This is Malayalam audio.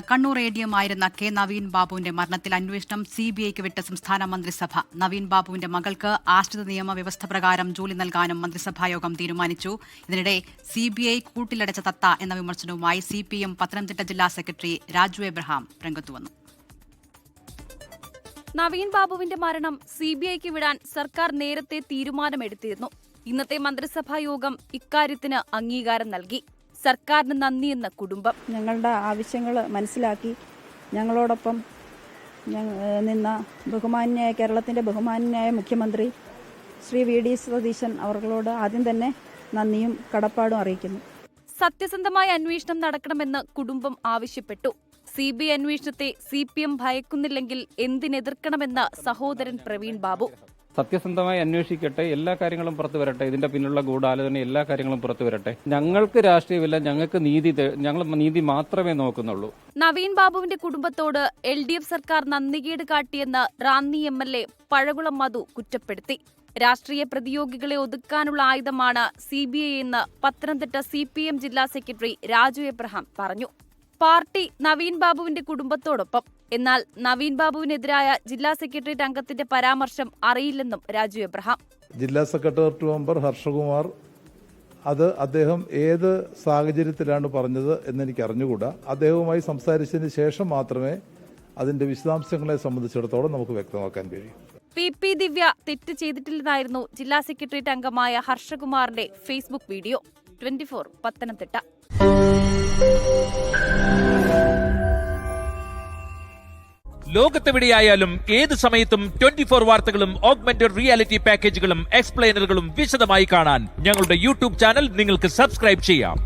കണ്ണൂർ ADM ആയിരുന്ന കെ നവീൻ ബാബുവിന്റെ മരണത്തിൽ അന്വേഷണം CBIക്ക് വിട്ട സംസ്ഥാന മന്ത്രിസഭ. നവീൻ ബാബുവിന്റെ മകൾക്ക് ആശ്രിത നിയമ വ്യവസ്ഥ പ്രകാരം ജോലി നൽകാനും മന്ത്രിസഭായോഗം തീരുമാനിച്ചു. ഇതിനിടെ CBI കൂട്ടിലടച്ച തത്ത എന്ന വിമർശനവുമായി CPM പത്തനംതിട്ട ജില്ലാ സെക്രട്ടറി രാജു എബ്രഹാം രംഗത്തുവന്നു. നവീൻ ബാബുവിന്റെ മരണം CBIക്ക് വിടാൻ സർക്കാർ നേരത്തെ തീരുമാനമെടുത്തിരുന്നു. ഇന്നത്തെ മന്ത്രിസഭാ യോഗം ഇക്കാര്യത്തിന് അംഗീകാരം നൽകി. സർക്കാരിന് നന്ദിയെന്ന കുടുംബം. ഞങ്ങളുടെ ആവശ്യങ്ങൾ മനസ്സിലാക്കി ഞങ്ങളോടൊപ്പം നിന്ന കേരളത്തിൻ്റെ ബഹുമാന്യനായ മുഖ്യമന്ത്രി ശ്രീ VD സതീശൻ അവർകളോട് ആദ്യം തന്നെ നന്ദിയും കടപ്പാടും അറിയിക്കുന്നു. സത്യസന്ധമായ അന്വേഷണം നടക്കണമെന്ന് കുടുംബം ആവശ്യപ്പെട്ടു. CBI അന്വേഷണത്തെ CPM ഭയക്കുന്നില്ലെങ്കിൽ എന്തിനെതിർക്കണമെന്ന് സഹോദരൻ പ്രവീൺ ബാബു. സത്യസന്ധമായി അന്വേഷിക്കട്ടെ, എല്ലാ കാര്യങ്ങളും പുറത്തു വരട്ടെ, ഇതിന്റെ പിന്നിലുള്ള ഗൂഢാലോചന എല്ലാ കാര്യങ്ങളും പുറത്തു വരട്ടെ. ഞങ്ങൾക്ക് രാഷ്ട്രീയമില്ല, ഞങ്ങൾക്ക് ഞങ്ങൾ നീതി മാത്രമേ നോക്കുന്നുള്ളൂ. നവീൻ ബാബുവിന്റെ കുടുംബത്തോട് LDF സർക്കാർ നന്ദികേട് കാട്ടിയെന്ന് റാന്നി MLA പഴകുളം മധു കുറ്റപ്പെടുത്തി. രാഷ്ട്രീയ പ്രതിയോഗികളെ ഒതുക്കാനുള്ള ആയുധമാണ് CBI എന്ന് പത്തനംതിട്ട CPM ജില്ലാ സെക്രട്ടറി രാജു എബ്രഹാം പറഞ്ഞു. പാർട്ടി നവീൻ ബാബുവിന്റെ കുടുംബത്തോടൊപ്പം. എന്നാൽ നവീൻ ബാബുവിനെതിരായ ജില്ലാ സെക്രട്ടേറിയറ്റ് അംഗത്തിന്റെ പരാമർശം അറിയില്ലെന്നും രാജു എബ്രഹാം. ജില്ലാ സെക്രട്ടേറിയറ്റ് മെമ്പർ ഹർഷകുമാർ അദ്ദേഹം ഏത് സാഹചര്യത്തിലാണ് പറഞ്ഞത് എന്നെനിക്ക് അറിഞ്ഞുകൂടാ. അദ്ദേഹവുമായി സംസാരിച്ചതിന് ശേഷം മാത്രമേ അതിന്റെ വിശദാംശങ്ങളെ സംബന്ധിച്ചിടത്തോളം നമുക്ക് വ്യക്തമാക്കാൻ കഴിയൂ. PP ദിവ്യ തെറ്റ് ചെയ്തിട്ടില്ലെന്നായിരുന്നു ജില്ലാ സെക്രട്ടേറിയറ്റ് അംഗമായ ഹർഷകുമാറിന്റെ ഫേസ്ബുക്ക് വീഡിയോ. 24 പത്തനംതിട്ട. ലോകത്തെവിടെയായാലും ഏത് സമയത്തും 24 വാർത്തകളും ഓഗ്മെന്റഡ് റിയാലിറ്റി പാക്കേജുകളും എക്സ്പ്ലെയിനറുകളും വിശദമായി കാണാൻ ഞങ്ങളുടെ YouTube ചാനൽ നിങ്ങൾക്ക് സബ്സ്ക്രൈബ് ചെയ്യാം.